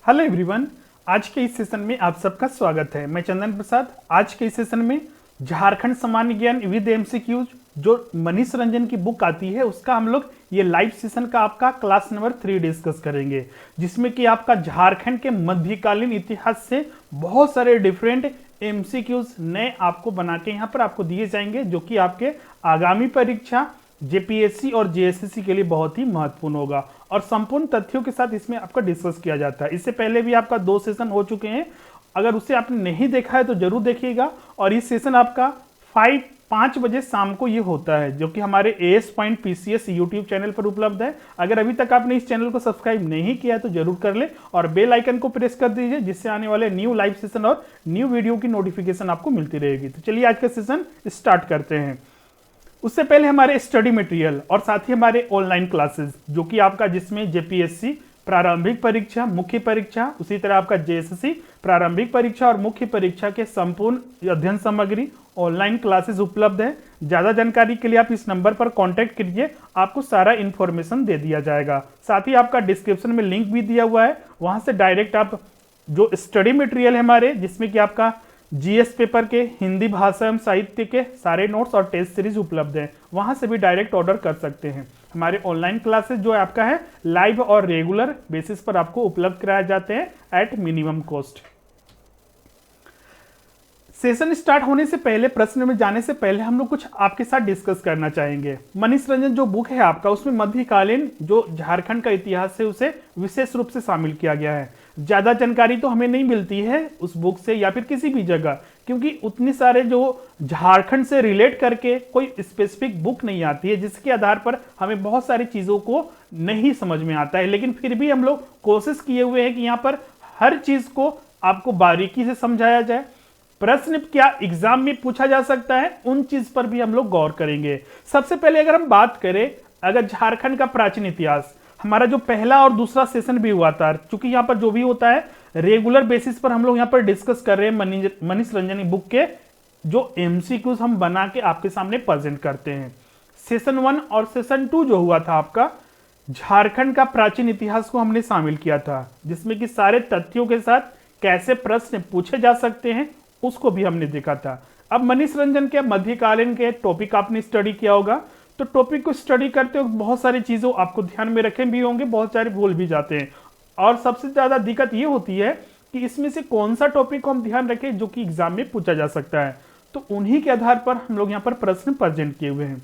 Hello everyone, आज के इस सेशन में आप सबका स्वागत है। मैं चंदन प्रसाद। आज के इस सेशन में झारखंड सामान्य ज्ञान विद एमसीक्यूज जो मनीष रंजन की बुक आती है उसका हम लोग ये लाइव सेशन का आपका क्लास नंबर 3 डिस्कस करेंगे, जिसमें कि आपका झारखंड के मध्यकालीन इतिहास से बहुत सारे डिफरेंट एमसीक्यूज नए आपको बना के यहाँ पर आपको दिए जाएंगे, जो कि आपके आगामी परीक्षा जेपीएससी और जेएसएससी के लिए बहुत ही महत्वपूर्ण होगा और संपूर्ण तथ्यों के साथ इसमें आपका डिस्कस किया जाता है। इससे पहले भी आपका 2 सेशन हो चुके हैं, अगर उसे आपने नहीं देखा है तो जरूर देखिएगा। और ये सेशन आपका 5 बजे शाम को ये होता है, जो कि हमारे AS.PCS यूट्यूब चैनल पर उपलब्ध है। अगर अभी तक आपने इस चैनल को सब्सक्राइब नहीं किया है तो जरूर कर ले और बेल आइकन को प्रेस कर दीजिए, जिससे आने वाले न्यू लाइव सेशन और न्यू वीडियो की नोटिफिकेशन आपको मिलती रहेगी। तो चलिए आज का सेशन स्टार्ट करते हैं। उससे पहले हमारे स्टडी मटेरियल और साथ ही हमारे ऑनलाइन क्लासेस, जो कि आपका जिसमें जेपीएससी प्रारंभिक परीक्षा, मुख्य परीक्षा, उसी तरह आपका जेएसएससी प्रारंभिक परीक्षा और मुख्य परीक्षा के संपूर्ण अध्ययन सामग्री ऑनलाइन क्लासेस उपलब्ध है। ज्यादा जानकारी के लिए आप इस नंबर पर कांटेक्ट कीजिए, आपको सारा इंफॉर्मेशन दे दिया जाएगा। साथ ही आपका डिस्क्रिप्शन में लिंक भी दिया हुआ है, वहां से डायरेक्ट आप जो स्टडी मटेरियल है हमारे, जिसमें कि आपका जीएस पेपर के हिंदी भाषा एवं साहित्य के सारे नोट्स और टेस्ट सीरीज उपलब्ध है, वहां से भी डायरेक्ट ऑर्डर कर सकते हैं। हमारे ऑनलाइन क्लासेस जो आपका है लाइव और रेगुलर बेसिस पर आपको उपलब्ध कराए जाते हैं at minimum cost. Session start होने से पहले, प्रश्न में जाने से पहले हम लोग कुछ आपके साथ डिस्कस करना चाहेंगे। मनीष रंजन जो बुक है आपका, उसमें मध्यकालीन जो झारखंड का इतिहास है उसे विशेष रूप से शामिल किया गया है। ज्यादा जानकारी तो हमें नहीं मिलती है उस बुक से या फिर किसी भी जगह, क्योंकि उतनी सारे जो झारखंड से रिलेट करके कोई स्पेसिफिक बुक नहीं आती है, जिसके आधार पर हमें बहुत सारी चीजों को नहीं समझ में आता है। लेकिन फिर भी हम लोग कोशिश किए हुए हैं कि यहाँ पर हर चीज को आपको बारीकी से समझाया जाए। प्रश्न क्या एग्जाम में पूछा जा सकता है, उन चीज पर भी हम लोग गौर करेंगे। सबसे पहले अगर हम बात करें, अगर झारखंड का प्राचीन इतिहास, हमारा जो पहला और दूसरा सेशन भी हुआ था, चूंकि यहाँ पर जो भी होता है रेगुलर बेसिस पर हम लोग यहाँ पर डिस्कस कर रहे हैं मनीष रंजन बुक के जो एमसीक्यूज हम बना के आपके सामने प्रेजेंट करते हैं। सेशन 1 और सेशन 2 जो हुआ था आपका, झारखंड का प्राचीन इतिहास को हमने शामिल किया था, जिसमें कि सारे तथ्यों के साथ कैसे प्रश्न पूछे जा सकते हैं उसको भी हमने देखा था। अब मनीष रंजन के मध्यकालीन के टॉपिक आपने स्टडी किया होगा, तो टॉपिक को स्टडी करते वक्त बहुत सारी चीजों आपको ध्यान में रखे भी होंगे, बहुत सारे भूल भी जाते हैं। और सबसे ज्यादा दिक्कत ये होती है कि इसमें से कौन सा टॉपिक को हम ध्यान रखें जो कि एग्जाम में पूछा जा सकता है, तो उन्हीं के आधार पर हम लोग यहाँ पर प्रश्न प्रेजेंट किए हुए हैं।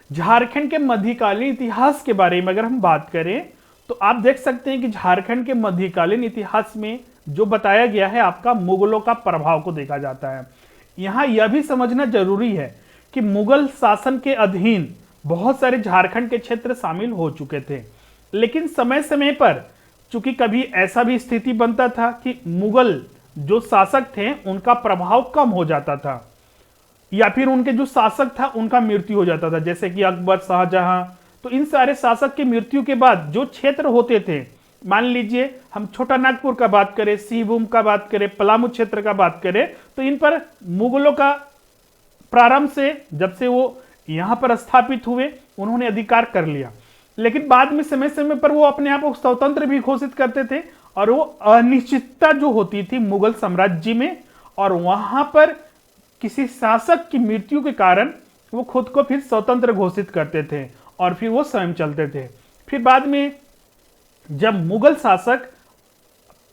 झारखंड के मध्यकालीन इतिहास के बारे में अगर हम बात करें तो आप देख सकते हैं कि झारखंड के मध्यकालीन इतिहास में जो बताया गया है आपका मुगलों का प्रभाव को देखा जाता है। यहां यह भी समझना जरूरी है कि मुगल शासन के अधीन बहुत सारे झारखंड के क्षेत्र शामिल हो चुके थे, लेकिन समय समय पर चूंकि कभी ऐसा भी स्थिति बनता था कि मुगल जो शासक थे उनका प्रभाव कम हो जाता था, या फिर उनके जो शासक था उनका मृत्यु हो जाता था, जैसे कि अकबर, शाहजहां। तो इन सारे शासक की मृत्यु के बाद जो क्षेत्र होते थे, मान लीजिए हम छोटा नागपुर का बात करें, सिंहभूम का बात करें, पलामू क्षेत्र का बात करें, तो इन पर मुगलों का प्रारंभ से जब से वो यहां पर स्थापित हुए उन्होंने अधिकार कर लिया, लेकिन बाद में समय समय पर वो अपने आप को स्वतंत्र भी घोषित करते थे और वो अनिश्चितता जो होती थी मुगल साम्राज्य में, और वहां पर किसी शासक की मृत्यु के कारण वो खुद को फिर स्वतंत्र घोषित करते थे और फिर वो स्वयं चलते थे। फिर बाद में जब मुगल शासक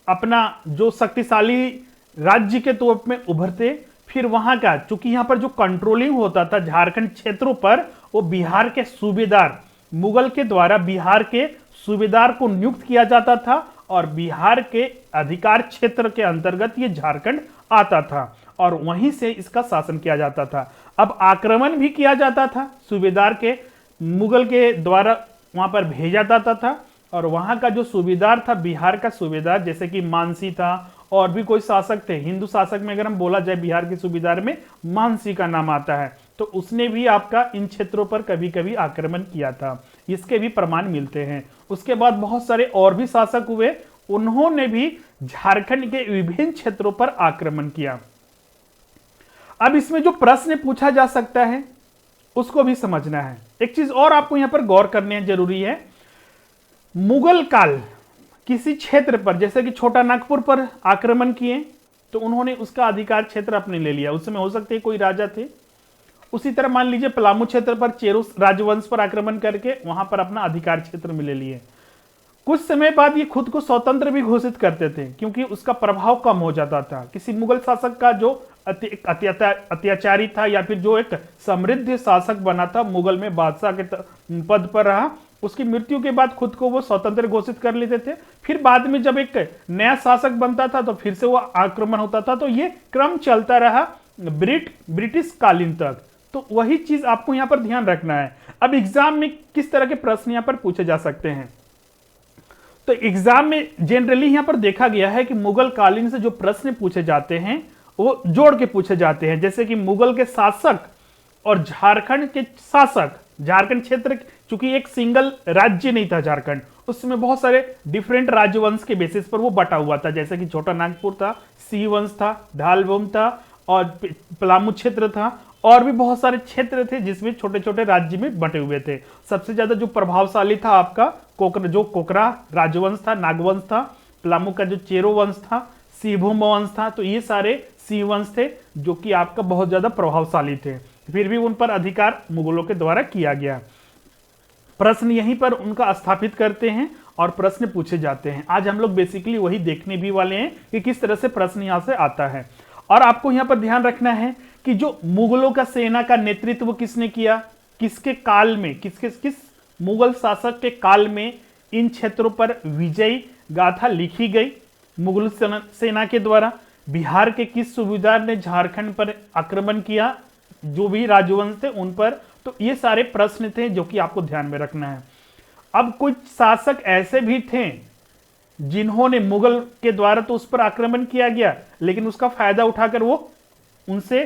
अपना जो शक्तिशाली राज्य के तौर में उभरते, फिर वहां का चूंकि यहां पर जो कंट्रोलिंग होता था झारखंड क्षेत्रों पर, वो बिहार के सूबेदार, मुगल के द्वारा बिहार के सूबेदार को नियुक्त किया जाता था और बिहार के अधिकार क्षेत्र के अंतर्गत ये झारखंड आता था और वहीं से इसका शासन किया जाता था। अब आक्रमण भी किया जाता था, सूबेदार के मुगल के द्वारा वहां पर भेजा जाता था और वहां का जो सूबेदार था, बिहार का सूबेदार, जैसे कि मानसी था और भी कोई शासक थे, हिंदू शासक में अगर हम बोला जाए बिहार के सूबेदार में मानसी का नाम आता है, तो उसने भी आपका इन क्षेत्रों पर कभी कभी आक्रमण किया था, इसके भी प्रमाण मिलते हैं। उसके बाद बहुत सारे और भी शासक हुए, उन्होंने भी झारखंड के विभिन्न क्षेत्रों पर आक्रमण किया। अब इसमें जो प्रश्न पूछा जा सकता है उसको भी समझना है। एक चीज और आपको यहां पर गौर करने जरूरी है, मुगल काल किसी क्षेत्र पर, जैसे कि छोटा नागपुर पर आक्रमण किए तो उन्होंने उसका अधिकार क्षेत्र अपने ले लिया। उस समय हो सकते कोई राजा थे। उसी तरह मान लीजिए पलामू क्षेत्र पर चेरो राजवंश पर आक्रमण करके वहां पर अपना अधिकार क्षेत्र में ले लिए। कुछ समय बाद ये खुद को स्वतंत्र भी घोषित करते थे क्योंकि उसका प्रभाव कम हो जाता था। किसी मुगल शासक का जो अत्याचारी था या फिर जो एक समृद्ध शासक बना था, मुगल में बादशाह के पद पर रहा, उसकी मृत्यु के बाद खुद को वो स्वतंत्र घोषित कर लेते थे। फिर बाद में जब एक नया शासक बनता था तो फिर से वो आक्रमण होता था। तो ये क्रम चलता रहा ब्रिटिश कालीन तक। तो वही चीज आपको यहां पर ध्यान रखना है। अब एग्जाम में किस तरह के प्रश्न यहां पर पूछे जा सकते हैं, तो एग्जाम में जनरली यहां पर देखा गया है कि मुगल कालीन से जो प्रश्न पूछे जाते हैं वो जोड़ के पूछे जाते हैं। जैसे कि मुगल के शासक और झारखंड के शासक, झारखंड क्षेत्र चूंकि एक सिंगल राज्य नहीं था झारखंड, उसमें बहुत सारे डिफरेंट राजवंश के बेसिस पर वो बटा हुआ था। जैसे कि छोटा नागपुर था, सी वंश था, ढालवम था और पलामू क्षेत्र था, और भी बहुत सारे क्षेत्र थे जिसमें छोटे छोटे राज्य में बटे हुए थे। सबसे ज्यादा जो प्रभावशाली था आपका कोकरा राजवंश था, नागवंश था, पलामू का जो चेरो वंश था, सीभूम वंश था। तो ये सारे सी वंश थे जो कि आपका बहुत ज्यादा प्रभावशाली थे। फिर भी उन पर अधिकार मुगलों के द्वारा किया गया। प्रश्न यहीं पर उनका स्थापित करते हैं और प्रश्न पूछे जाते हैं। आज हम लोग बेसिकली वही देखने भी वाले हैं कि किस तरह से प्रश्न यहां से आता है। और आपको यहां पर ध्यान रखना है कि जो मुगलों का सेना का नेतृत्व किसने किया, किसके काल में, किस मुगल शासक के काल में इन क्षेत्रों पर विजयी गाथा लिखी गई मुगल सेना के द्वारा। बिहार के किस सूबेदार ने झारखंड पर आक्रमण किया, जो भी राजवंश थे उन पर। तो ये सारे प्रश्न थे जो कि आपको ध्यान में रखना है। अब कुछ शासक ऐसे भी थे जिन्होंने मुगल के द्वारा तो उस पर आक्रमण किया गया, लेकिन उसका फायदा उठाकर वो उनसे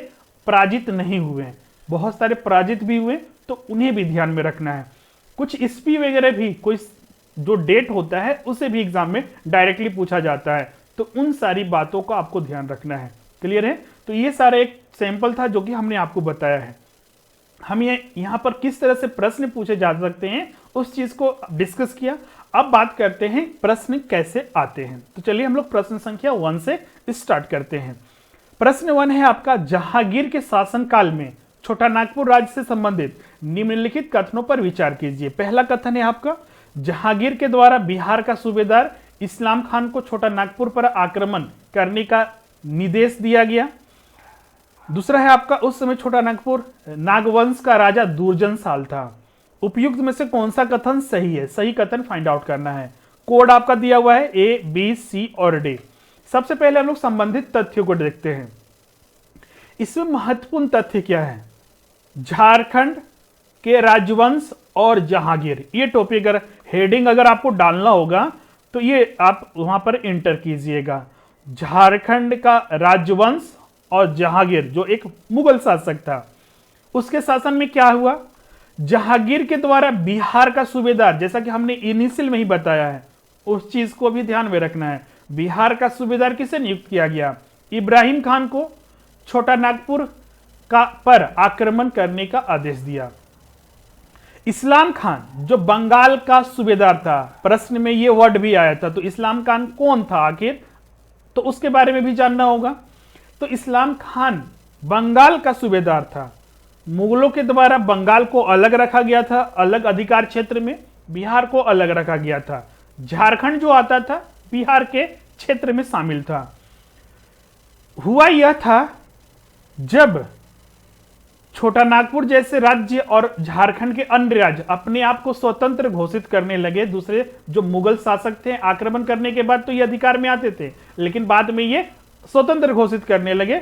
पराजित नहीं हुए। बहुत सारे पराजित भी हुए, तो उन्हें भी ध्यान में रखना है। कुछ ईस्वी वगैरह भी, कोई जो डेट होता है उसे भी एग्जाम में डायरेक्टली पूछा जाता है। तो उन सारी बातों का आपको ध्यान रखना है। क्लियर है? तो ये सारा एक सैंपल था जो कि हमने आपको बताया है। हम ये यहां पर किस तरह से प्रश्न पूछे जा सकते हैं उस चीज को डिस्कस किया। अब बात करते हैं प्रश्न कैसे आते हैं। तो चलिए हम लोग प्रश्न संख्या 1 से स्टार्ट करते हैं। प्रश्न 1 है आपका, जहांगीर के शासनकाल में छोटा नागपुर राज्य से संबंधित निम्नलिखित कथनों पर विचार कीजिए। पहला कथन है आपका, जहांगीर के द्वारा बिहार का सूबेदार इस्लाम खान को छोटा नागपुर पर आक्रमण करने का निर्देश दिया गया। दूसरा है आपका, उस समय छोटा नागपुर नागवंश का राजा दुर्जनशाल था। उपयुक्त में से कौन सा कथन सही है? सही कथन फाइंड आउट करना है। कोड आपका दिया हुआ है ए, बी, सी और डी। सबसे पहले हम लोग संबंधित तथ्यों को देखते हैं। इसमें महत्वपूर्ण तथ्य क्या है? झारखंड के राजवंश और जहांगीर, ये टॉपिक अगर हेडिंग अगर आपको डालना होगा तो ये आप वहां पर एंटर कीजिएगा। झारखंड का राजवंश और जहांगीर जो एक मुगल शासक था, उसके शासन में क्या हुआ? जहांगीर के द्वारा बिहार का सूबेदार, जैसा कि हमने इनिशियल में ही बताया है, उस चीज को भी ध्यान में रखना है। बिहार का सूबेदार किसे नियुक्त किया गया? इब्राहिम खान को छोटा नागपुर का पर आक्रमण करने का आदेश दिया। इस्लाम खान जो बंगाल का सूबेदार था, प्रश्न में ये वर्ड भी आया था, तो इस्लाम खान कौन था आखिर, तो उसके बारे में भी जानना होगा। तो इस्लाम खान बंगाल का सूबेदार था। मुगलों के द्वारा बंगाल को अलग रखा गया था, अलग अधिकार क्षेत्र में, बिहार को अलग रखा गया था। झारखंड जो आता था बिहार के क्षेत्र में शामिल था। हुआ यह था, जब छोटा नागपुर जैसे राज्य और झारखंड के अन्य राज्य अपने आप को स्वतंत्र घोषित करने लगे, दूसरे जो मुगल शासक थे आक्रमण करने के बाद तो ये अधिकार में आते थे, लेकिन बाद में ये स्वतंत्र घोषित करने लगे।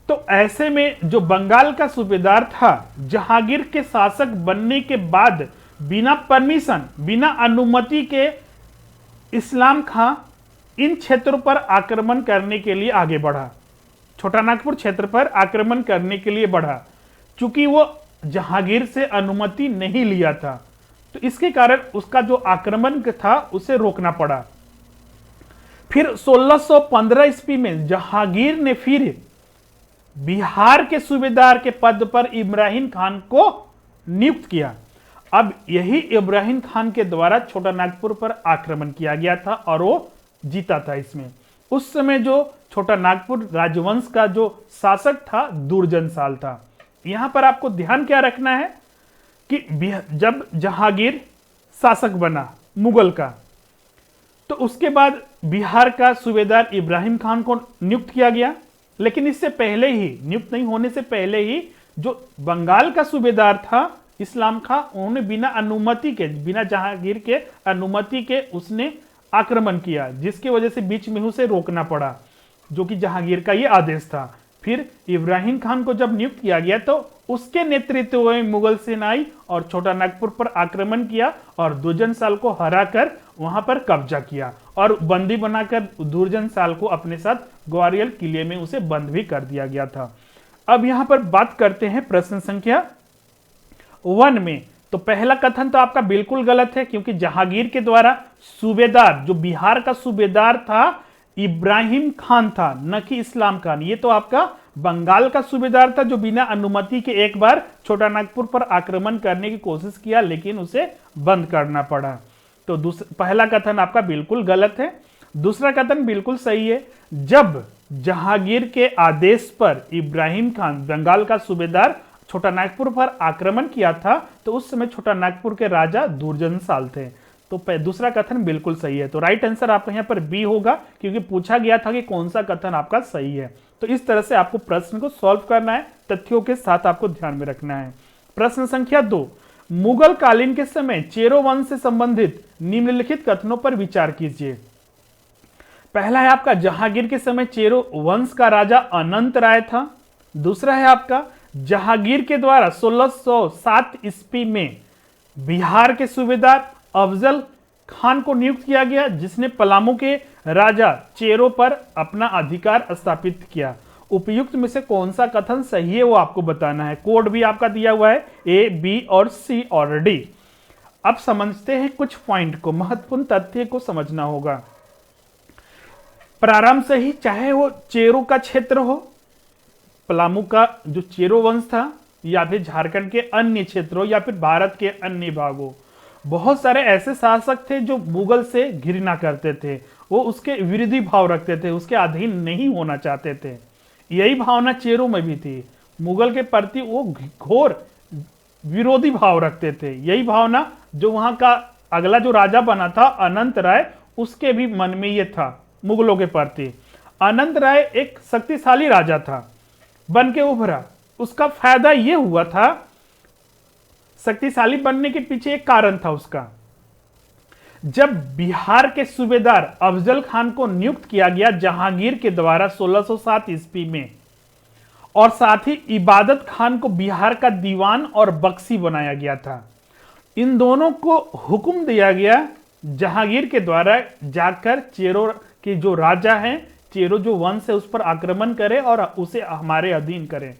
तो ऐसे में जो बंगाल का सूबेदार था, जहांगीर के शासक बनने के बाद बिना परमिशन, बिना अनुमति के इस्लाम खां इन क्षेत्रों पर आक्रमण करने के लिए आगे बढ़ा। छोटा नागपुर क्षेत्र पर आक्रमण करने के लिए बढ़ा, चूंकि वो जहांगीर से अनुमति नहीं लिया था, तो इसके कारण उसका जो आक्रमण था उसे रोकना पड़ा। फिर 1615 ईस्वी में जहांगीर ने फिर बिहार के सूबेदार के पद पर इब्राहिम खान को नियुक्त किया। अब यही इब्राहिम खान के द्वारा छोटा नागपुर पर आक्रमण किया गया था और वो जीता था इसमें। उस समय जो छोटा नागपुर राजवंश का जो शासक था दुर्जन साल था। यहां पर आपको ध्यान क्या रखना है कि जब जहांगीर शासक बना मुगल का, तो उसके बाद बिहार का सूबेदार इब्राहिम खान को नियुक्त किया गया। लेकिन इससे पहले ही, नियुक्त नहीं होने से पहले ही, जो बंगाल का सूबेदार था इस्लाम खां, उन्होंने बिना अनुमति के, बिना जहांगीर के अनुमति के उसने आक्रमण किया, जिसकी वजह से बीच में उसे रोकना पड़ा, जो कि जहांगीर का ये आदेश था। फिर इब्राहिम खान को जब नियुक्त किया गया तो उसके नेतृत्व में मुगल सेना आई और छोटा नागपुर पर आक्रमण किया और दुर्जन साल को हराकर वहां पर कब्जा किया और बंदी बनाकर दुर्जन साल को अपने साथ ग्वालियर किले में उसे बंद भी कर दिया गया था। अब यहां पर बात करते हैं प्रश्न संख्या 1 में। तो पहला कथन तो आपका बिल्कुल गलत है, क्योंकि जहांगीर के द्वारा सूबेदार, जो बिहार का सूबेदार था, इब्राहिम खान था, न कि इस्लाम खान। ये तो आपका बंगाल का सूबेदार था, जो बिना अनुमति के एक बार छोटा नागपुर पर आक्रमण करने की कोशिश किया, लेकिन उसे बंद करना पड़ा। तो पहला कथन आपका बिल्कुल गलत है। दूसरा कथन बिल्कुल सही है। जब जहांगीर के आदेश पर इब्राहिम खान, बंगाल का सूबेदार, छोटा नागपुर पर आक्रमण किया था, तो उस समय छोटा नागपुर के राजा दुर्जन साल थे। तो दूसरा कथन बिल्कुल सही है। तो राइट आंसर आपका यहाँ पर बी होगा, क्योंकि पूछा गया था कि कौन सा कथन आपका सही है। तो इस तरह से आपको प्रश्न को सॉल्व करना है, तथ्यों के साथ आपको ध्यान में रखना है। प्रश्न संख्या 2, मुगल कालीन के समय चेरो वंश से संबंधित निम्नलिखित कथनों पर विचार कीजिए। पहला है आपका जहांगीर के समय चेरो वंश का राजा अनंत राय था। दूसरा है आपका जहांगीर के द्वारा 1607 ईस्वी में बिहार के सूबेदार अफजल खान को नियुक्त किया गया, जिसने पलामू के राजा चेरो पर अपना अधिकार स्थापित किया। उपयुक्त में से कौन सा कथन सही है वो आपको बताना है। कोड भी आपका दिया हुआ है ए, बी और सी और डी। अब समझते हैं कुछ पॉइंट को, महत्वपूर्ण तथ्य को समझना होगा। प्रारंभ से ही, चाहे वो चेरो का क्षेत्र हो, पलामू का जो चेरो वंश था, या फिर झारखंड के अन्य क्षेत्रों, या फिर भारत के अन्य भागों, बहुत सारे ऐसे शासक थे जो मुगल से घृणा करते थे। वो उसके विरोधी भाव रखते थे, उसके अधीन नहीं होना चाहते थे। यही भावना चेरो में भी थी। मुगल के प्रति वो घोर विरोधी भाव रखते थे। यही भावना जो वहां का अगला जो राजा बना था अनंत राय, उसके भी मन में ये था मुगलों के प्रति। अनंत राय एक शक्तिशाली राजा था, बन के उभरा। उसका फायदा यह हुआ था, शक्तिशाली बनने के पीछे एक कारण था उसका। जब बिहार के सूबेदार अफजल खान को नियुक्त किया गया जहांगीर के द्वारा 1607 ईस्वी में, और साथ ही इबादत खान को बिहार का दीवान और बख्शी बनाया गया था। इन दोनों को हुक्म दिया गया जहांगीर के द्वारा जाकर चेरो के जो राजा हैं, चेरो जो वंश है, उस पर आक्रमण करें और उसे हमारे अधीन करें।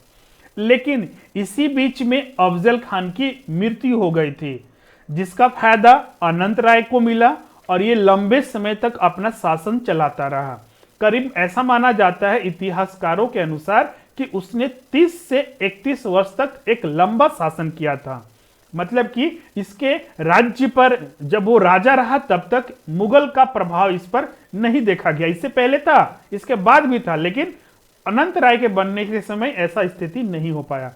लेकिन इसी बीच में अफजल खान की मृत्यु हो गई थी, जिसका फायदा अनंत राय को मिला और ये लंबे समय तक अपना शासन चलाता रहा। करीब ऐसा माना जाता है इतिहासकारों के अनुसार कि उसने 30 से 31 वर्ष तक एक लंबा शासन किया था। मतलब कि इसके राज्य पर जब वो राजा रहा तब तक मुगल का प्रभाव इस पर नहीं देखा गया। इससे पहले था, इसके बाद भी था, लेकिन अनंत राय के बनने के समय ऐसा स्थिति नहीं हो पाया।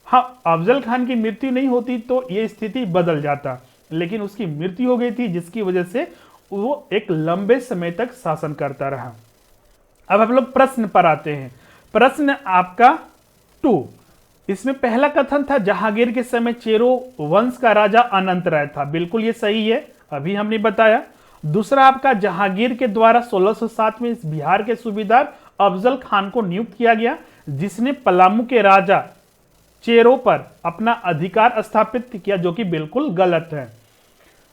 हाँ, अफजल खान की मृत्यु नहीं होती तो ये स्थिति बदल जाता, लेकिन उसकी मृत्यु हो गई थी, जिसकी वजह से वो एक लंबे समय तक शासन करता रहा। अब हम लोग प्रश्न पर आते हैं। प्रश्न आपका 2, इसमें पहला कथन था जहांगीर के समय चेरो वंश का राजा अनंत राय था। बिल्कुल ये सही है, अभी हमने बताया। दूसरा आपका जहांगीर के द्वारा 1607 में बिहार के सूबेदार अफजल खान को नियुक्त किया गया, जिसने पलामू के राजा चेरो पर अपना अधिकार स्थापित किया, जो कि बिल्कुल गलत है।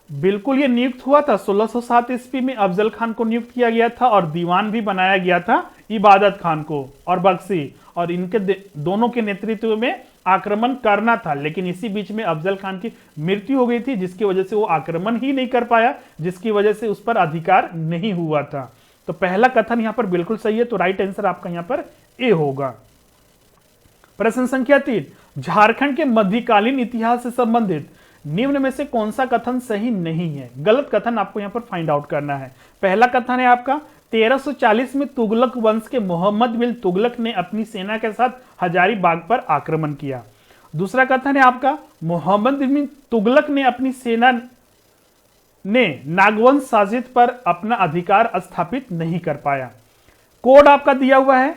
बिल्कुल ये नियुक्त हुआ था 1607 ईस्वी में अफजल खान को नियुक्त किया गया था और दीवान भी बनाया गया था इबादत खान को और बख्शी, और इनके दोनों के नेतृत्व में आक्रमण करना था। लेकिन इसी बीच में अफजल खान की मृत्यु हो गई थी, जिसकी वजह से वो आक्रमण ही नहीं कर पाया, जिसकी वजह से उस पर अधिकार नहीं हुआ था। तो पहला कथन यहां पर बिल्कुल सही है, तो राइट आंसर आपका यहां पर ए होगा। प्रश्न संख्या 3, झारखंड के मध्यकालीन इतिहास से संबंधित निम्न में से कौन सा कथन सही नहीं है? गलत कथन आपको यहां पर फाइंड आउट करना है। पहला कथन है आपका 1340 में तुगलक वंश के मोहम्मद बिन तुगलक ने अपनी सेना के साथ हजारीबाग पर आक्रमण किया। दूसरा कथन है आपका मोहम्मद बिन तुगलक ने अपनी सेना ने नागवंश शासित पर अपना अधिकार स्थापित नहीं कर पाया। कोड आपका दिया हुआ है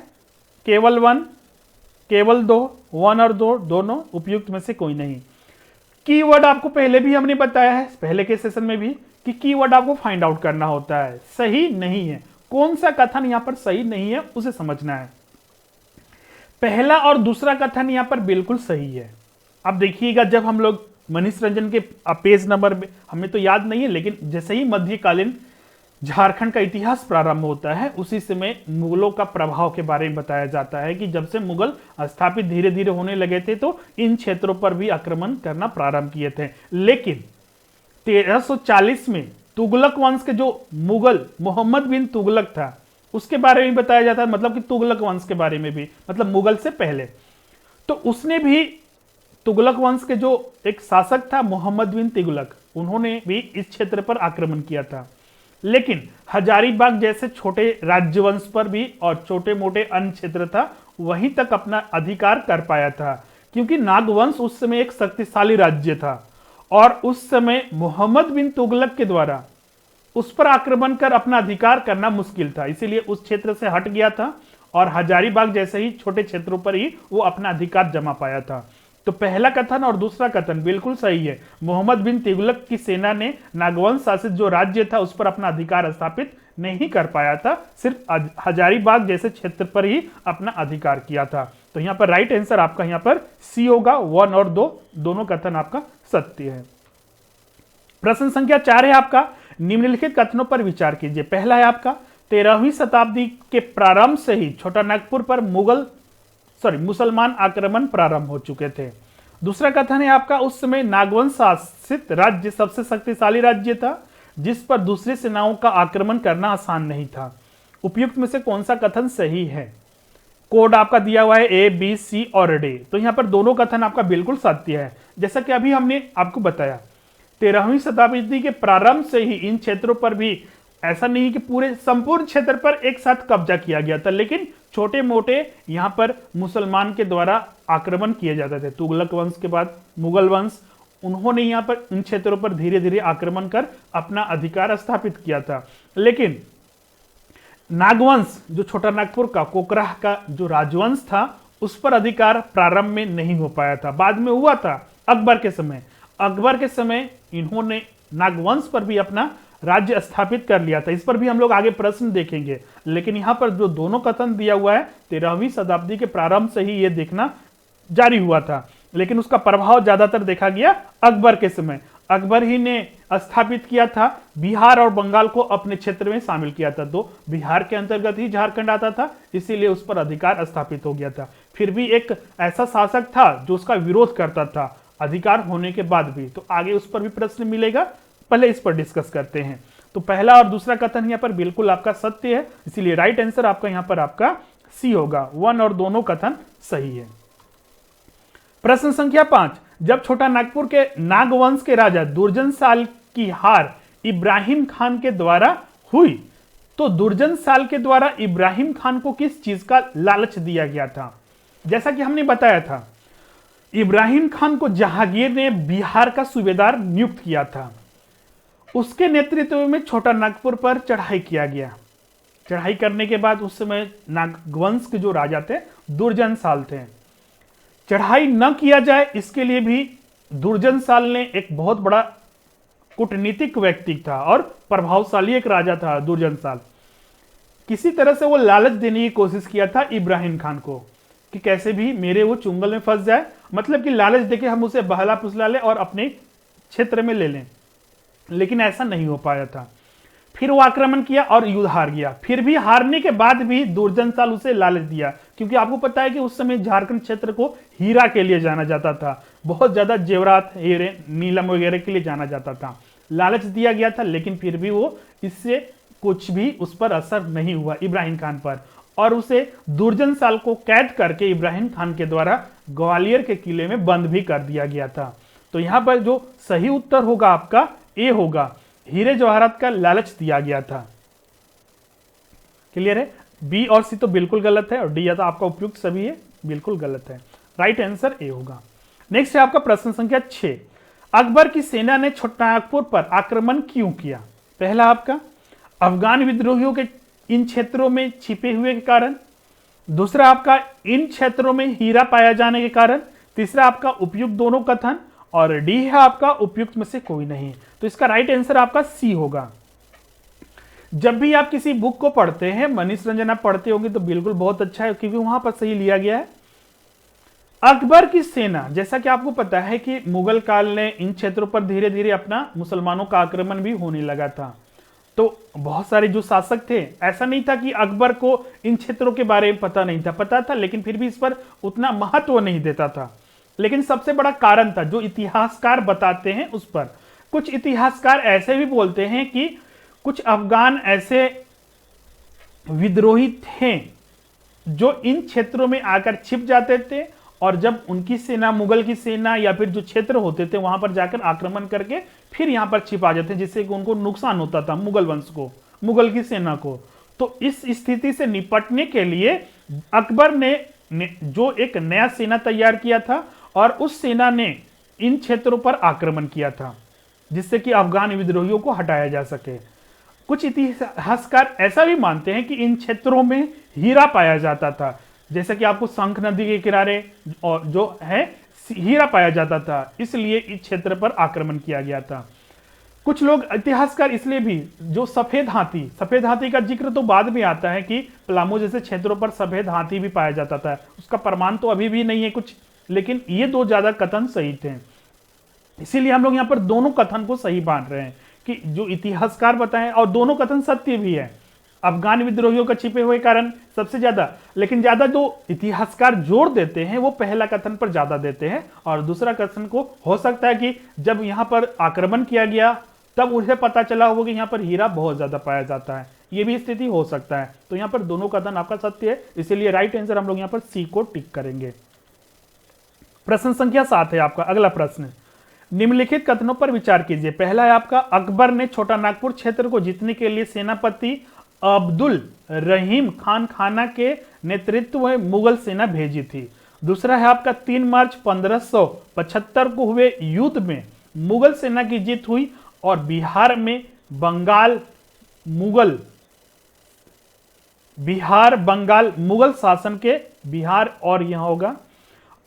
केवल 1, केवल 2, 1 और 2 दोनों उपयुक्त में से कोई नहीं। कीवर्ड आपको पहले भी हमने बताया है, पहले के सेशन में भी, कि कीवर्ड आपको फाइंड आउट करना होता है। सही नहीं है, कौन सा कथन यहां पर सही नहीं है उसे समझना है। पहला और दूसरा कथन यहां पर बिल्कुल सही है। अब देखिएगा, जब हम लोग मनीष रंजन के पेज नंबर हमें तो याद नहीं है, लेकिन जैसे ही मध्यकालीन झारखंड का इतिहास प्रारंभ होता है उसी समय मुगलों का प्रभाव के बारे में बताया जाता है कि जब से मुगल स्थापित धीरे धीरे होने लगे थे तो इन क्षेत्रों पर भी आक्रमण करना प्रारंभ किए थे। लेकिन 1340 में तुगलक वंश के जो मुगल मोहम्मद बिन तुगलक था उसके बारे में बताया जाता है, मतलब कि तुगलक वंश के बारे में भी, मतलब मुगल से पहले। तो उसने भी तुगलक वंश के जो एक शासक था मोहम्मद बिन तुगलक, उन्होंने भी इस क्षेत्र पर आक्रमण किया था। लेकिन हजारीबाग जैसे छोटे राज्यवंश पर भी और छोटे मोटे अन्य क्षेत्र था वहीं तक अपना अधिकार कर पाया था, क्योंकि नागवंश उस समय एक शक्तिशाली राज्य था और उस समय मोहम्मद बिन तुगलक के द्वारा उस पर आक्रमण कर अपना अधिकार करना मुश्किल था, इसीलिए उस क्षेत्र से हट गया था और हजारीबाग जैसे ही छोटे क्षेत्रों पर ही वो अपना अधिकार जमा पाया था। तो पहला कथन और दूसरा कथन बिल्कुल सही है। मोहम्मद बिन तुगलक की सेना ने नागवंश शासित जो राज्य था उस पर अपना अधिकार स्थापित नहीं कर पाया था, सिर्फ हजारीबाग जैसे क्षेत्र पर ही अपना अधिकार किया था। तो यहां पर राइट आंसर आपका यहां पर सी होगा। 1 और 2 दोनों कथन आपका सत्य है। प्रश्न संख्या 4 है आपका, निम्नलिखित कथनों पर विचार कीजिए। पहला है आपका 13वीं शताब्दी के प्रारंभ से ही छोटा नागपुर पर मुसलमान आक्रमण प्रारंभ हो चुके थे। दूसरा कथन है आपका उस समय नागवंश शासित राज्य सबसे शक्तिशाली राज्य था जिस पर दूसरी सेनाओं का आक्रमण करना आसान नहीं था। उपयुक्त में से कौन सा कथन सही है? कोड आपका दिया हुआ है A, B, C और D। तो यहां पर दोनों कथन आपका बिल्कुल सत्य है। जैसा कि अभी हमने आपको बताया 13वीं शताब्दी के प्रारंभ से ही इन क्षेत्रों पर भी ऐसा नहीं कि पूरे संपूर्ण क्षेत्र पर एक साथ कब्जा किया गया था, लेकिन छोटे मोटे यहां पर मुसलमान के द्वारा आक्रमण किए जाते थे। तुगलक वंश के बाद मुगल वंश, उन्होंने यहां पर इन क्षेत्रों पर धीरे धीरे आक्रमण कर अपना अधिकार स्थापित किया था। लेकिन नागवंश जो छोटा नागपुर का कोकराह का जो राजवंश था उस पर अधिकार प्रारंभ में नहीं हो पाया था, बाद में हुआ था अकबर के समय। अकबर के समय इन्होंने नागवंश पर भी अपना राज्य स्थापित कर लिया था। इस पर भी हम लोग आगे प्रश्न देखेंगे, लेकिन यहां पर जो दोनों कथन दिया हुआ है 13वीं शताब्दी के प्रारंभ से ही यह देखना जारी हुआ था, लेकिन उसका प्रभाव ज्यादातर देखा गया अकबर के समय। अकबर ही ने स्थापित किया था, बिहार और बंगाल को अपने क्षेत्र में शामिल किया था, तो बिहार के अंतर्गत ही झारखंड आता था, इसीलिए उस पर अधिकार स्थापित हो गया था। फिर भी एक ऐसा शासक था जो उसका विरोध करता था अधिकार होने के बाद भी, तो आगे उस पर भी प्रश्न मिलेगा, पहले इस पर डिस्कस करते हैं। तो पहला और दूसरा कथन यहां पर बिल्कुल आपका सत्य है, इसीलिए राइट आंसर आपका यहां पर आपका सी होगा। 1 और दोनों कथन सही है। प्रश्न संख्या 5, जब छोटा नागपुर के नागवंश के राजा दुर्जन साल की हार इब्राहिम खान के द्वारा हुई, तो दुर्जन साल के द्वारा इब्राहिम खान को किस चीज का लालच दिया गया था? जैसा कि हमने बताया था, इब्राहिम खान को जहांगीर ने बिहार का सूबेदार नियुक्त किया था। उसके नेतृत्व में छोटा नागपुर पर चढ़ाई किया गया। चढ़ाई करने के बाद उस समय नागवंश के जो राजा थे दुर्जन साल थे। चढ़ाई न किया जाए इसके लिए भी दुर्जन साल ने एक बहुत बड़ा कूटनीतिक व्यक्ति था और प्रभावशाली एक राजा था दुर्जन साल। किसी तरह से वो लालच देने की कोशिश किया था इब्राहिम खान को कि कैसे भी मेरे वो चुंगल में फंस जाए, मतलब कि लालच देके हम उसे बहला फुसला ले और अपने क्षेत्र में ले लें, लेकिन ऐसा नहीं हो पाया था। फिर वो आक्रमण किया और युद्ध हार गया। फिर भी हारने के बाद भी दुर्जन साल उसे लालच दिया, क्योंकि आपको पता है कि उस समय झारखंड क्षेत्र को हीरा के लिए जाना जाता था, बहुत ज्यादा जेवरात हीरे नीलम वगैरह के लिए जाना जाता था। लालच दिया गया था, लेकिन फिर भी वो इससे कुछ भी उस पर असर नहीं हुआ इब्राहिम खान पर, और उसे दुर्जन साल को कैद करके इब्राहिम खान के द्वारा ग्वालियर के किले में बंद भी कर दिया गया था। तो यहां पर जो सही उत्तर होगा आपका ए होगा, हीरे जवाहरात का लालच दिया गया था। क्लियर है? बी और सी तो बिल्कुल गलत है और डी या तो आपका उपयुक्त सभी है, बिल्कुल गलत है। राइट आंसर ए होगा। नेक्स्ट है आपका प्रश्न संख्या 6, अकबर की सेना ने छोटानागपुर पर आक्रमण क्यों किया? पहला आपका अफगान विद्रोहियों के इन क्षेत्रों में छिपे हुए के कारण, दूसरा आपका इन क्षेत्रों में हीरा पाया जाने के कारण, तीसरा आपका उपयुक्त दोनों कथन, और डी है आपका उपयुक्त में से कोई नहीं। तो इसका राइट आंसर आपका सी होगा। जब भी आप किसी बुक को पढ़ते हैं, मनीष रंजन आप पढ़ते होंगे तो बिल्कुल बहुत अच्छा है, क्योंकि वहां पर सही लिया गया है। अकबर की सेना, जैसा कि आपको पता है कि मुगल काल ने इन क्षेत्रों पर धीरे धीरे अपना मुसलमानों का आक्रमण भी होने लगा था। तो बहुत सारे जो शासक थे, ऐसा नहीं था कि अकबर को इन क्षेत्रों के बारे में पता नहीं था, पता था, लेकिन फिर भी इस पर उतना महत्व नहीं देता था। लेकिन सबसे बड़ा कारण था जो इतिहासकार बताते हैं उस पर। कुछ इतिहासकार ऐसे भी बोलते हैं कि कुछ अफगान ऐसे विद्रोही थे जो इन क्षेत्रों में आकर छिप जाते थे, और जब उनकी सेना, मुगल की सेना या फिर जो क्षेत्र होते थे वहां पर जाकर आक्रमण करके फिर यहां पर छिपा जाते, जिससे कि उनको नुकसान होता था, मुगल वंश को, मुगल की सेना को। तो इस स्थिति से निपटने के लिए अकबर ने जो एक नया सेना तैयार किया था, और उस सेना ने इन क्षेत्रों पर आक्रमण किया था, जिससे कि अफगान विद्रोहियों को हटाया जा सके। कुछ इतिहासकार ऐसा भी मानते हैं कि इन क्षेत्रों में हीरा पाया जाता था, जैसे कि आपको शंख नदी के किनारे और जो है हीरा पाया जाता था, इसलिए इस क्षेत्र पर आक्रमण किया गया था। कुछ लोग इतिहासकार इसलिए भी, जो सफेद हाथी का जिक्र तो बाद में आता है कि पलामू जैसे क्षेत्रों पर सफेद हाथी भी पाया जाता था, उसका प्रमाण तो अभी भी नहीं है कुछ, लेकिन ये दो ज्यादा कथन सही थे। इसीलिए हम लोग यहाँ पर दोनों कथन को सही मान रहे हैं कि जो इतिहासकार बताएं, और दोनों कथन सत्य भी है। अफगान विद्रोहियों का छिपे हुए कारण सबसे ज्यादा, लेकिन ज्यादा जो इतिहासकार जोर देते हैं वो पहला कथन पर ज्यादा देते हैं, और दूसरा कथन को हो सकता है कि जब यहां पर आक्रमण किया गया तब उन्हें पता चला होगा कि यहां पर हीरा बहुत ज्यादा पाया जाता है, ये भी स्थिति हो सकता है। तो यहां पर दोनों कथन आपका सत्य है, इसीलिए राइट आंसर हम लोग यहां पर सी को टिक करेंगे। प्रश्न संख्या 7 है आपका अगला प्रश्न, निम्नलिखित कथनों पर विचार कीजिए। पहला है आपका अकबर ने छोटानागपुर क्षेत्र को जीतने के लिए सेनापति अब्दुल रहीम खान खाना के नेतृत्व में मुगल सेना भेजी थी। दूसरा है आपका 3 मार्च 1575 को हुए युद्ध में मुगल सेना की जीत हुई और बिहार बंगाल मुगल शासन के, बिहार और यहां होगा,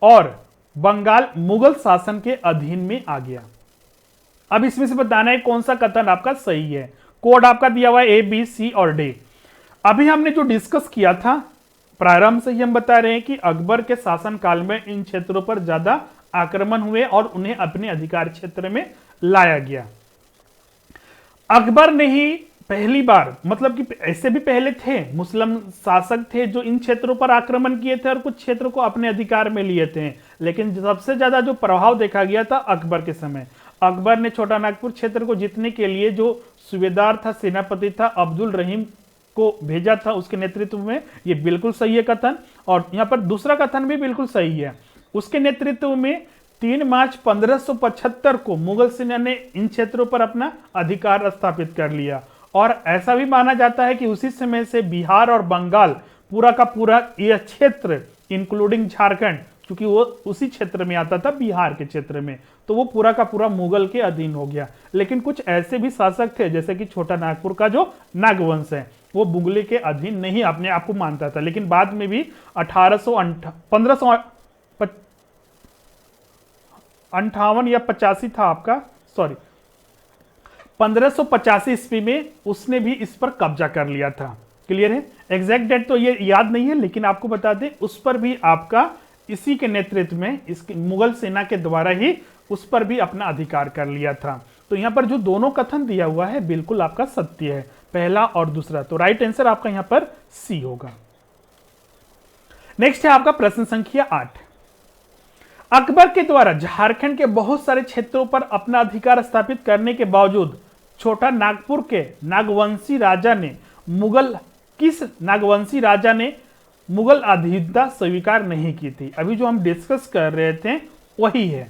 और बंगाल मुगल शासन के अधीन में आ गया। अब इसमें से बताना है कौन सा कथन आपका सही है। कोड आपका दिया हुआ है ए, बी, सी और डी। अभी हमने जो डिस्कस किया था, प्रारंभ से ही हम बता रहे हैं कि अकबर के शासन काल में इन क्षेत्रों पर ज्यादा आक्रमण हुए और उन्हें अपने अधिकार क्षेत्र में लाया गया। अकबर ने ही पहली बार, मतलब कि ऐसे भी पहले थे मुस्लिम शासक थे जो इन क्षेत्रों पर आक्रमण किए थे और कुछ क्षेत्रों को अपने अधिकार में लिए थे, लेकिन सबसे ज्यादा जो प्रभाव देखा गया था अकबर के समय। अकबर ने छोटानागपुर क्षेत्र को जीतने के लिए जो सूबेदार था, सेनापति था, अब्दुल रहीम को भेजा था उसके नेतृत्व में, ये बिल्कुल सही है कथन। और यहाँ पर दूसरा कथन भी बिल्कुल सही है, उसके नेतृत्व में 3 मार्च 1575 को मुगल सेना ने इन क्षेत्रों पर अपना अधिकार स्थापित कर लिया। और ऐसा भी माना जाता है कि उसी समय से बिहार और बंगाल पूरा का पूरा यह क्षेत्र, इंक्लूडिंग झारखंड, क्योंकि वो उसी क्षेत्र में आता था, बिहार के क्षेत्र में, तो वो पूरा का पूरा मुगल के अधीन हो गया। लेकिन कुछ ऐसे भी शासक थे, जैसे कि छोटानागपुर का जो नागवंश है, वो मुगल के अधीन नहीं अपने आप को मानता था, लेकिन बाद में भी 1558 या 85 था आपका, सॉरी 1585 ईस्वी में उसने भी इस पर कब्जा कर लिया था। क्लियर है? एग्जैक्ट डेट तो ये याद नहीं है, लेकिन आपको बता दें उस पर भी आपका इसी के नेतृत्व में, इसकी मुगल सेना के द्वारा ही उस पर भी अपना अधिकार कर लिया था। तो यहां पर जो दोनों कथन दिया हुआ है बिल्कुल आपका सत्य है, पहला और दूसरा। तो राइट आंसर आपका यहां पर सी होगा। नेक्स्ट है आपका प्रश्न संख्या 8, अकबर के द्वारा झारखंड के बहुत सारे क्षेत्रों पर अपना अधिकार स्थापित करने के बावजूद छोटा नागपुर के नागवंशी राजा ने मुगल अधीनता स्वीकार नहीं की थी। अभी जो हम डिस्कस कर रहे थे वही है।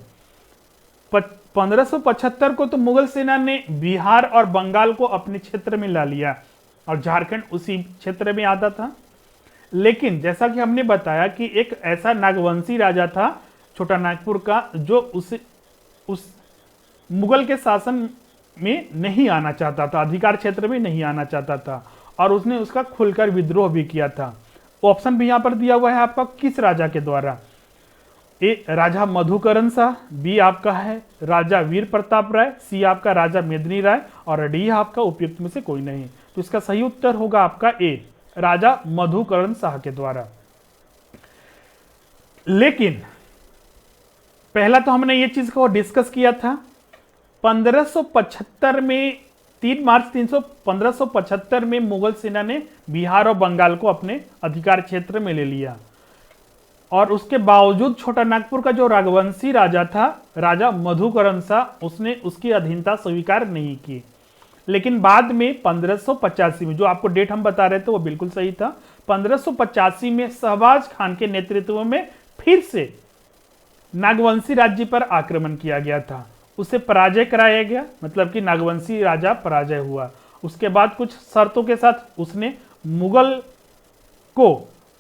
1575 को तो मुगल सेना ने बिहार और बंगाल को अपने क्षेत्र में ला लिया और झारखंड उसी क्षेत्र में आता था। लेकिन जैसा कि हमने बताया कि एक ऐसा नागवंशी राजा था छोटा नागपुर का, जो उस मुगल के शासन में नहीं आना चाहता था, अधिकार क्षेत्र में नहीं आना चाहता था, और उसने उसका खुलकर विद्रोह भी किया था। ऑप्शन भी यहां पर दिया हुआ है आपका, किस राजा के द्वारा? ए राजा मधुकरण शाह, बी आपका है राजा वीर प्रताप राय, सी आपका राजा मेदिनी राय, और डी आपका उपयुक्त में से कोई नहीं। तो इसका सही उत्तर होगा आपका ए, राजा मधुकरण शाह के द्वारा। लेकिन पहला तो हमने ये चीज को डिस्कस किया था 1575 में, 3 मार्च 1575 में मुगल सेना ने बिहार और बंगाल को अपने अधिकार क्षेत्र में ले लिया, और उसके बावजूद छोटा नागपुर का जो राघवंशी राजा था, राजा मधुकरण शाह, उसने उसकी अधीनता स्वीकार नहीं की। लेकिन बाद में 1585 में, जो आपको डेट हम बता रहे थे वो बिल्कुल सही था, 1585 में शहबाज खान के नेतृत्व में फिर से नागवंशी राज्य पर आक्रमण किया गया था। उसे पराजय कराया गया, मतलब कि नागवंशी राजा पराजय हुआ। उसके बाद कुछ शर्तों के साथ उसने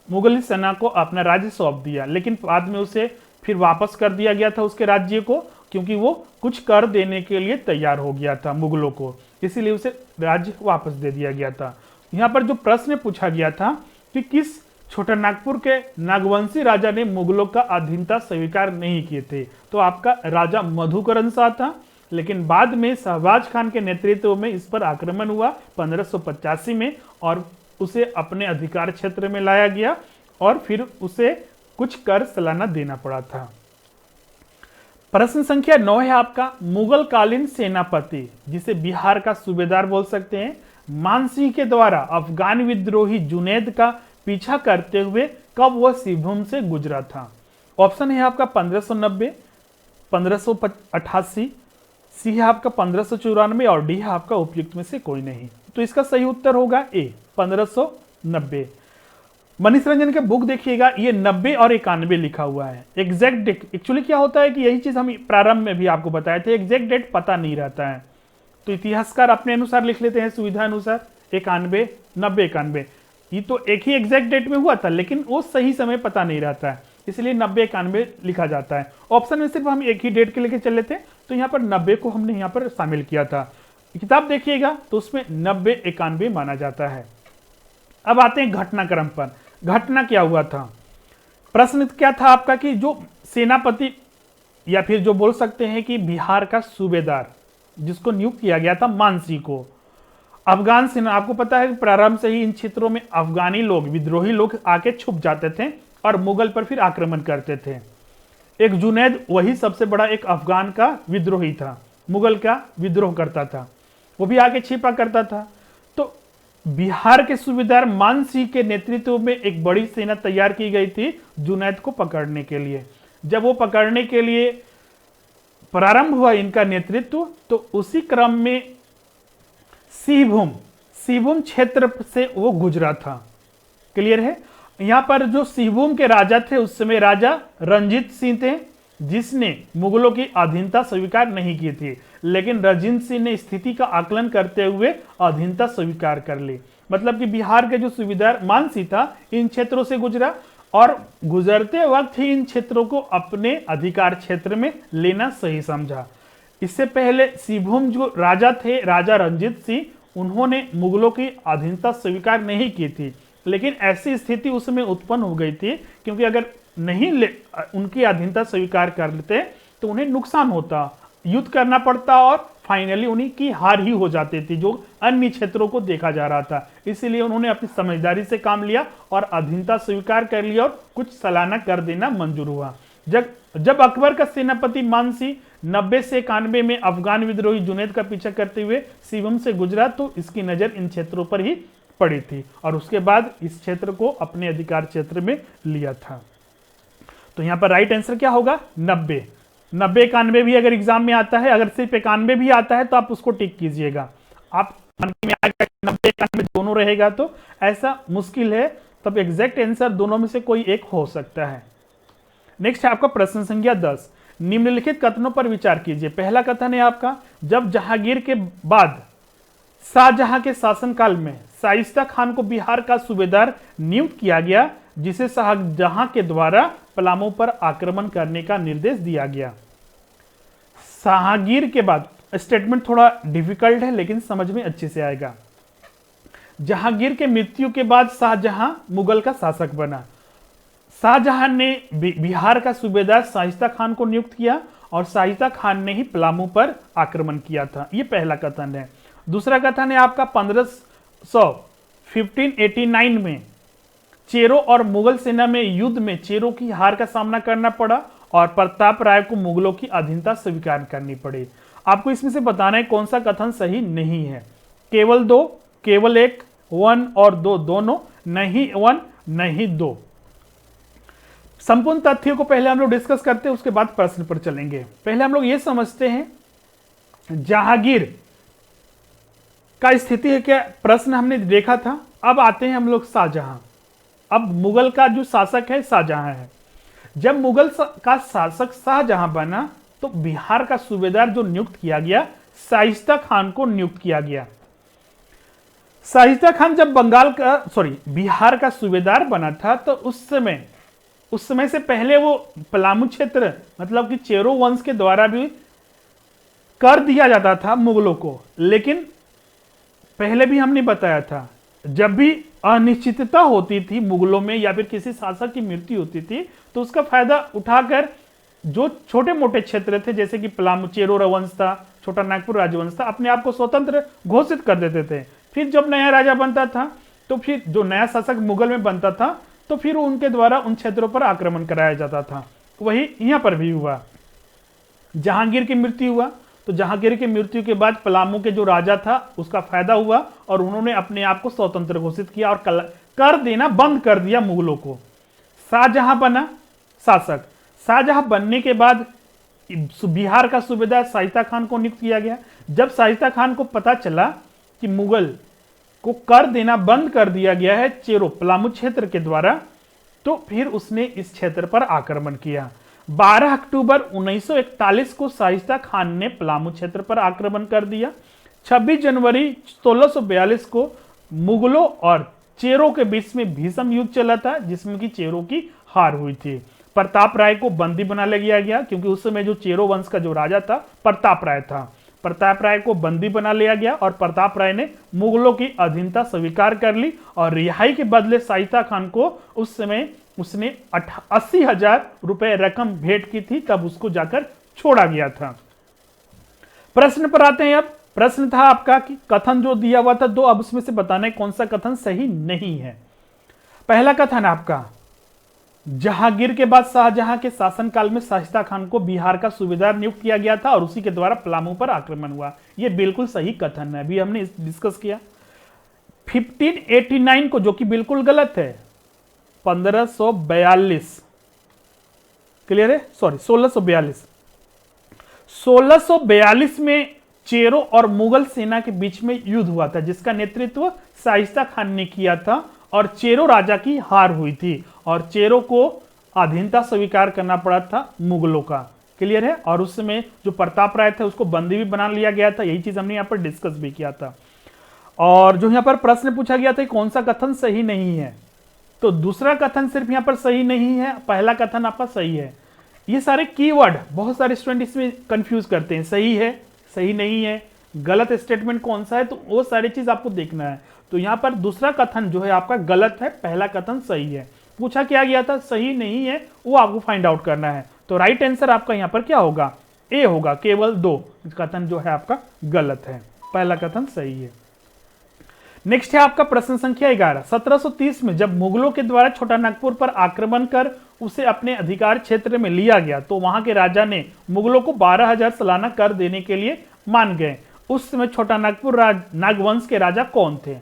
मुगली सेना को अपना राज्य सौंप दिया, लेकिन बाद में उसे फिर वापस कर दिया गया था उसके राज्य को, क्योंकि वो कुछ कर देने के लिए तैयार हो गया था मुगलों को, इसीलिए उसे राज्य वापस दे दिया गया था। यहाँ पर जो प्रश्न पूछा गया था कि किस छोटा नागपुर के नागवंशी राजा ने मुगलों का अधीनता स्वीकार नहीं किए थे, तो आपका राजा मधुकरण शाह था। लेकिन बाद में शहबाज खान के नेतृत्व में इस पर आक्रमण हुआ 1585 में, और उसे अपने अधिकार क्षेत्र में लाया गया, और फिर उसे कुछ कर सालाना देना पड़ा था। प्रश्न संख्या 9 है आपका, मुगल कालीन सेनापति, जिसे बिहार का सूबेदार बोल सकते हैं, मानसिंह के द्वारा अफगान विद्रोही जुनैद का पीछा करते हुए कब वह सिंहभूम से गुजरा था? ऑप्शन है आपका 1590, 1588, सी है आपका 1594, और डी है आपका उपयुक्त में से कोई नहीं। तो इसका सही उत्तर होगा ए, 1590। मनीष रंजन के बुक देखिएगा, ये 90 और 91 लिखा हुआ है। एग्जैक्ट डेट, एक्चुअली क्या होता है कि यही चीज हम प्रारंभ में भी आपको बताए थे, एग्जैक्ट डेट पता नहीं रहता है, तो इतिहासकार अपने अनुसार लिख लेते हैं सुविधा अनुसार 91, 90, 91। ये तो एक ही एग्जैक्ट डेट में हुआ था, लेकिन वो सही समय पता नहीं रहता है, इसलिए 90, 91 लिखा जाता है। ऑप्शन में सिर्फ हम एक ही डेट के लेके चले थे, तो यहाँ पर 90 को हमने यहाँ पर शामिल किया था। किताब देखिएगा तो उसमें 90, 91 माना जाता है। अब आते हैं घटनाक्रम पर। घटना क्या हुआ था? प्रश्न क्या था आपका कि जो सेनापति, या फिर जो बोल सकते हैं कि बिहार का सूबेदार, जिसको नियुक्त किया गया था मानसिंह को, अफगान सेना, आपको पता है कि प्रारंभ से ही इन क्षेत्रों में अफगानी लोग, विद्रोही लोग आके छुप जाते थे और मुगल पर फिर आक्रमण करते थे। एक जुनैद, वही सबसे बड़ा एक अफगान का विद्रोही था, मुगल का विद्रोह करता था, वो भी आके छिपा करता था। तो बिहार के सूबेदार मानसिंह के नेतृत्व में एक बड़ी सेना तैयार की गई थी जुनैद को पकड़ने के लिए। जब वो पकड़ने के लिए प्रारंभ हुआ इनका नेतृत्व, तो उसी क्रम में सिंहभूम क्षेत्र से वो गुजरा था। क्लियर है? यहां पर जो सिंहभूम के राजा थे उस समय राजा रंजीत सिंह थे, जिसने मुगलों की अधीनता स्वीकार नहीं की थी, लेकिन रंजीत सिंह ने स्थिति का आकलन करते हुए अधीनता स्वीकार कर ली। मतलब कि बिहार के जो सूबेदार मानसिंह था इन क्षेत्रों से गुजरा, और गुजरते वक्त ही इन क्षेत्रों को अपने अधिकार क्षेत्र में लेना सही समझा। इससे पहले सिंहभूम जो राजा थे, राजा रंजीत सिंह, उन्होंने मुगलों की अधीनता स्वीकार नहीं की थी, लेकिन ऐसी स्थिति उस समय उत्पन्न हो गई थी, क्योंकि अगर नहीं उनकी अधीनता स्वीकार कर लेते तो उन्हें नुकसान होता, युद्ध करना पड़ता, और फाइनली उन्हीं की हार ही हो जाती थी, जो अन्य क्षेत्रों को देखा जा रहा था। इसीलिए उन्होंने अपनी समझदारी से काम लिया और अधीनता स्वीकार कर लिया, और कुछ सालाना कर देना मंजूर हुआ। जब अकबर का सेनापति मानसिंह 90 से 91 में अफगान विद्रोही जुनैद का पीछा करते हुए सिंहभूम से गुजरा, तो इसकी नजर इन क्षेत्रों पर ही पड़ी थी, और उसके बाद इस क्षेत्र को अपने अधिकार क्षेत्र में लिया था। तो यहां पर राइट आंसर क्या होगा? 90। 90, 91 भी अगर एग्जाम में आता है, अगर सिर्फ 91 भी आता है तो आप उसको टिक कीजिएगा। आप मन में आएगा 90, 91 दोनों रहेगा तो ऐसा मुश्किल है, तब एग्जैक्ट आंसर दोनों में से कोई एक हो सकता है। नेक्स्ट है आपका प्रश्न संख्या 10। निम्नलिखित कथनों पर विचार कीजिए। पहला कथन है आपका, जब जहांगीर के बाद शाहजहां के शासनकाल में शाइस्ता खान को बिहार का सूबेदार नियुक्त किया गया, जिसे शाहजहां के द्वारा पलामू पर आक्रमण करने का निर्देश दिया गया। जहांगीर के बाद, स्टेटमेंट थोड़ा डिफिकल्ट है लेकिन समझ में अच्छे से आएगा। जहांगीर के मृत्यु के बाद शाहजहां मुगल का शासक बना। शाहजहां ने बिहार का सूबेदार शाइस्ता खान को नियुक्त किया और शाइस्ता खान ने ही पलामू पर आक्रमण किया था। यह पहला कथन है। दूसरा कथन है आपका 1589 में चेरों और मुगल सेना में युद्ध में चेरों की हार का सामना करना पड़ा और प्रताप राय को मुगलों की अधीनता स्वीकार करनी पड़ी। आपको इसमें से बताना है कौन सा कथन सही नहीं है। केवल दो, केवल एक, 1 और 2 दोनों, नहीं 1 नहीं 2। संपूर्ण तथ्यों को पहले हम लोग डिस्कस करते हैं, उसके बाद प्रश्न पर चलेंगे। पहले हम लोग ये समझते हैं जहांगीर का स्थिति है क्या, प्रश्न हमने देखा था। अब आते हैं हम लोग शाहजहां। अब मुगल का जो शासक है शाहजहां है। जब मुगल का शासक शाहजहां बना तो बिहार का सूबेदार जो नियुक्त किया गया, शाइस्ता खान को नियुक्त किया गया। शाइस्ता खान जब बिहार का सूबेदार बना था तो उस समय से पहले वो पलामू क्षेत्र, मतलब कि चेरो वंश के द्वारा भी कर दिया जाता था मुगलों को। लेकिन पहले भी हमने बताया था, जब भी अनिश्चितता होती थी मुगलों में या फिर किसी शासक की मृत्यु होती थी तो उसका फायदा उठाकर जो छोटे मोटे क्षेत्र थे, जैसे कि पलामू चेरो राजवंश था, छोटा नागपुर राजवंश था, अपने आप को स्वतंत्र घोषित कर देते थे। फिर जब नया राजा बनता था तो फिर जो नया शासक मुगल में बनता था तो फिर उनके द्वारा उन क्षेत्रों पर आक्रमण कराया जाता था। वही यहां पर भी हुआ। जहांगीर की मृत्यु हुआ तो जहांगीर की मृत्यु के बाद पलामू के जो राजा था उसका फायदा हुआ और उन्होंने अपने आप को स्वतंत्र घोषित किया और कर देना बंद कर दिया मुगलों को। शाहजहां बना शासक। शाहजहां बनने के बाद बिहार का सूबेदार शाइस्ता खान को नियुक्त किया गया। जब शाइस्ता खान को पता चला कि मुगल को कर देना बंद कर दिया गया है चेरो पलामू क्षेत्र के द्वारा, तो फिर उसने इस क्षेत्र पर आक्रमण किया। 12 अक्टूबर 1941 को शाइस्ता खान ने पलामू क्षेत्र पर आक्रमण कर दिया। 26 जनवरी 1642 को मुगलों और चेरों के बीच में भीषण युद्ध चला था, जिसमें कि चेरों की हार हुई थी। प्रताप राय को बंदी बना लिया गया, क्योंकि उस समय जो चेरो वंश का जो राजा था प्रताप राय था। प्रताप राय को बंदी बना लिया गया और प्रताप राय ने मुगलों की अधीनता स्वीकार कर ली और रिहाई के बदले शाइस्ता खान को उस समय उसने 80,000 रुपए रकम भेंट की थी, तब उसको जाकर छोड़ा गया था। प्रश्न पर आते हैं। अब प्रश्न था आपका कि कथन जो दिया हुआ था 2, अब उसमें से बताना है कौन सा कथन सही नहीं है। पहला कथन आपका, जहांगीर के बाद शाहजहां के शासनकाल में शाइस्ता खान को बिहार का सूबेदार नियुक्त किया गया था और उसी के द्वारा पलामू पर आक्रमण हुआ। यह बिल्कुल सही कथन है, अभी हमने डिस्कस किया। 1589 को, जो कि बिल्कुल गलत है, 1542 क्लियर है, 1642 1642 में चेरो और मुगल सेना के बीच में युद्ध हुआ था, जिसका नेतृत्व शाइस्ता खान ने किया था और चेरो राजा की हार हुई थी और चेरो को अधीनता स्वीकार करना पड़ा था मुगलों का। क्लियर है। और उस समय जो प्रताप राय थे उसको बंदी भी बना लिया गया था। यही चीज हमने यहाँ पर डिस्कस भी किया था। और जो यहाँ पर प्रश्न पूछा गया था कौन सा कथन सही नहीं है, तो दूसरा कथन सिर्फ यहाँ पर सही नहीं है, पहला कथन आपका सही है। ये सारे कीवर्ड बहुत सारे स्टूडेंट इसमें कंफ्यूज करते हैं, सही है, सही नहीं है, गलत स्टेटमेंट कौन सा है, तो वो सारी चीज आपको देखना है। तो यहाँ पर दूसरा कथन जो है आपका गलत है, पहला कथन सही है। पूछा क्या गया था, सही नहीं है, वो आपको फाइंड आउट करना है। तो राइट आंसर आपका यहाँ पर क्या होगा, ए होगा। केवल 2 कथन जो है आपका गलत है, पहला कथन सही है। नेक्स्ट है आपका प्रश्न संख्या 11। 1730 में जब मुगलों के द्वारा छोटा नागपुर पर आक्रमण कर उसे अपने अधिकार क्षेत्र में लिया गया तो वहां के राजा ने मुगलों को 12,000 सालाना कर देने के लिए मान गए। उस समय छोटा नागपुर नागवंश के राजा कौन थे?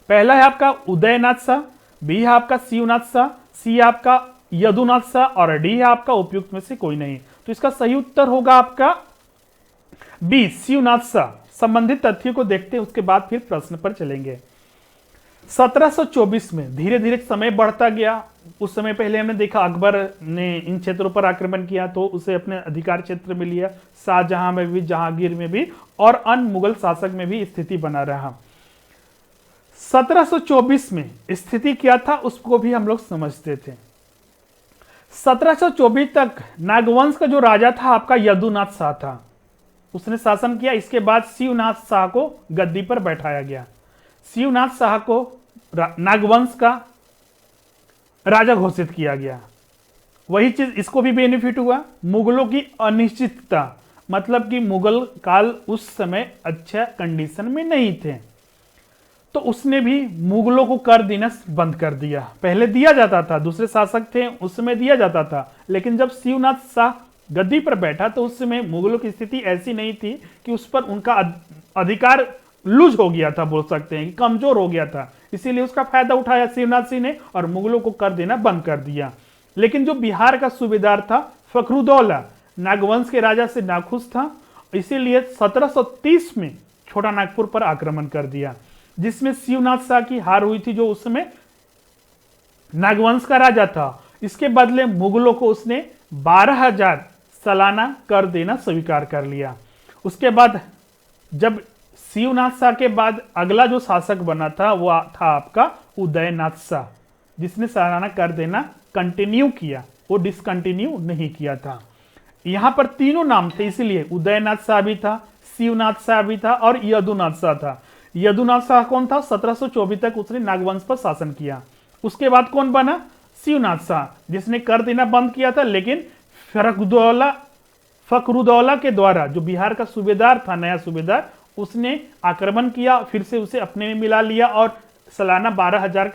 पहला है आपका उदयनाथ शाह, बी है आपका शिवनाथ शाह, सी है आपका यदुनाथ शाह और डी है आपका उपयुक्त में से कोई नहीं। तो इसका सही उत्तर होगा आपका बी, शिवनाथ शाह। संबंधित तथ्यों को देखते हैं, उसके बाद फिर प्रश्न पर चलेंगे। 1724 में धीरे धीरे समय बढ़ता गया। उस समय पहले हमने देखा अकबर ने इन क्षेत्रों पर आक्रमण किया तो उसे अपने अधिकार क्षेत्र में लिया, शाहजहां में भी, जहांगीर में भी और अन्य मुगल शासक में भी स्थिति बना रहा। 1724 में स्थिति क्या था उसको भी हम लोग समझते थे। 1724 तक नागवंश का जो राजा था आपका यदुनाथ शाह था, उसने शासन किया। इसके बाद शिवनाथ शाह को गद्दी पर बैठाया गया। शिवनाथ शाह को नागवंश का राजा घोषित किया गया। वही चीज इसको भी बेनिफिट हुआ, मुगलों की अनिश्चितता, मतलब कि मुगल काल उस समय अच्छा कंडीशन में नहीं थे, तो उसने भी मुगलों को कर देना बंद कर दिया। पहले दिया जाता था, दूसरे शासक थे उस समय दिया जाता था, लेकिन जब शिवनाथ शाह गद्दी पर बैठा तो उस समय मुगलों की स्थिति ऐसी नहीं थी कि उस पर उनका अधिकार लूज हो गया था, बोल सकते हैं कि कमजोर हो गया था। इसीलिए उसका फायदा उठाया शिवनाथ सिंह ने और मुगलों को कर देना बंद कर दिया। लेकिन जो बिहार का सूबेदार था फखरुद्दौला, नागवंश के राजा से नाखुश था, इसीलिए 1730 में छोटा नागपुर पर आक्रमण कर दिया, जिसमें शिवनाथ शाह की हार हुई थी, जो उस समय नागवंश का राजा था। इसके बदले मुगलों को उसने 12,000 सालाना कर देना स्वीकार कर लिया। उसके बाद जब शिवनाथ शाह के बाद अगला जो शासक बना था वो था आपका उदयनाथ शाह, जिसने सालाना कर देना कंटिन्यू किया, वो डिसकंटिन्यू नहीं किया था। यहां पर तीनों नाम थे, इसीलिए उदयनाथ शाह भी था, शिवनाथ शाह भी था और यदुनाथ शाह था। यदुनाथ शाह कौन था? 1724 तक उसने नागवंश पर शासन किया। उसके बाद कौन बना? शिवनाथ शाह, जिसने कर देना बंद किया था, लेकिन फखरुद्दौला के द्वारा, जो बिहार का सूबेदार था, नया सूबेदार, उसने आक्रमण किया, फिर से उसे अपने में मिला लिया और सालाना 12,000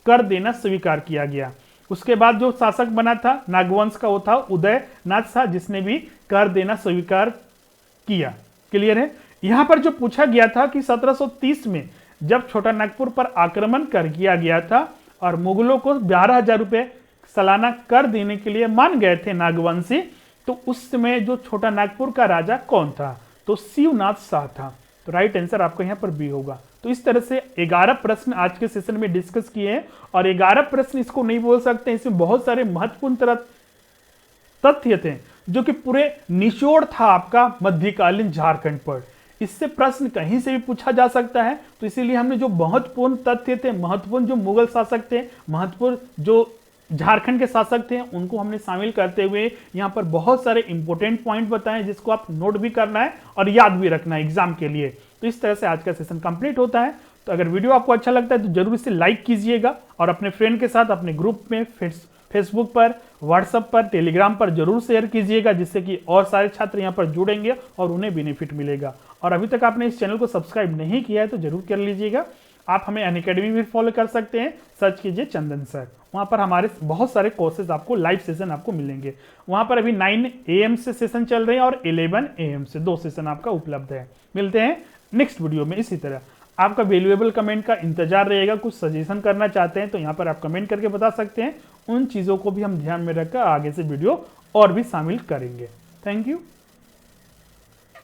कर देना स्वीकार किया गया। उसके बाद जो शासक बना था नागवंश का वो था उदयनाथ शाह, जिसने भी कर देना स्वीकार किया। क्लियर है? यहां पर जो पूछा गया था कि 1730 में जब छोटा नागपुर पर आक्रमण कर किया गया था और मुगलों को 12,000 रुपए सालाना कर देने के लिए मान गए थे नागवंशी, तो उस समय जो छोटा नागपुर का राजा कौन था? तो शिवनाथ शाह था। तो राइट आंसर आपको यहां पर बी होगा। तो इस तरह से 11 प्रश्न आज के सेशन में डिस्कस किए हैं और 11 प्रश्न इसको नहीं बोल सकते, इसमें बहुत सारे महत्वपूर्ण तथ्य थे जो कि पूरे निचोड़ था आपका मध्यकालीन झारखंड पर। इससे प्रश्न कहीं से भी पूछा जा सकता है, तो इसीलिए हमने जो महत्वपूर्ण तथ्य थे, महत्वपूर्ण जो मुगल शासक थे, महत्वपूर्ण जो झारखंड के शासक थे, उनको हमने शामिल करते हुए यहाँ पर बहुत सारे इंपॉर्टेंट पॉइंट बताएं जिसको आप नोट भी करना है और याद भी रखना है एग्जाम के लिए। तो इस तरह से आज का सेशन कंप्लीट होता है। तो अगर वीडियो आपको अच्छा लगता है तो जरूर इसे लाइक कीजिएगा और अपने फ्रेंड के साथ अपने ग्रुप में फेसबुक पर, व्हाट्सएप पर, टेलीग्राम पर जरूर शेयर कीजिएगा, जिससे कि और सारे छात्र यहाँ पर जुड़ेंगे और उन्हें बेनिफिट मिलेगा। और अभी तक आपने इस चैनल को सब्सक्राइब नहीं किया है तो जरूर कर लीजिएगा। आप हमें अनअकैडमी भी फॉलो कर सकते हैं, सर्च कीजिए चंदन सर। वहाँ पर हमारे बहुत सारे कोर्सेज आपको, लाइव सेशन आपको मिलेंगे। वहाँ पर अभी 9 AM से सेशन चल रहे हैं और 11 AM से 2 सेशन आपका उपलब्ध है। मिलते हैं नेक्स्ट वीडियो में। इसी तरह आपका वैल्यूएबल कमेंट का इंतजार रहेगा। कुछ सजेशन करना चाहते हैं तो यहाँ पर आप कमेंट करके बता सकते हैं। उन चीज़ों को भी हम ध्यान में रखकर आगे से वीडियो और भी शामिल करेंगे। Thank you.